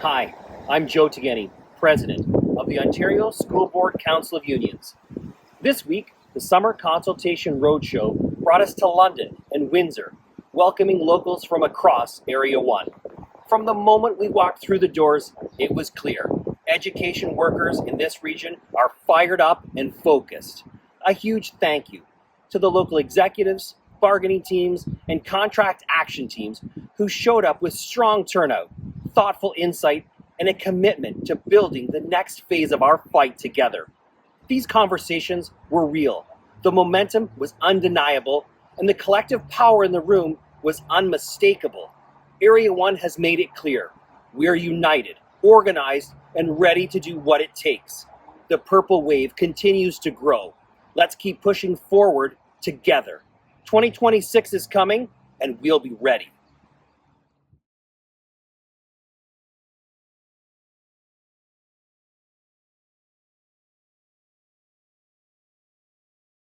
Hi, I'm Joe Tegeni, President of the Ontario School Board Council of Unions. This week, the Summer Consultation Roadshow brought us to London and Windsor, welcoming locals from across Area 1. From the moment we walked through the doors, it was clear. Education workers in this region are fired up and focused. A huge thank you to the local executives, bargaining teams, and contract action teams who showed up with strong turnout, thoughtful insight, and a commitment to building the next phase of our fight together. These conversations were real. The momentum was undeniable, and the collective power in the room was unmistakable. Area 1 has made it clear. We're united, organized, and ready to do what it takes. The purple wave continues to grow. Let's keep pushing forward together. 2026 is coming, and we'll be ready.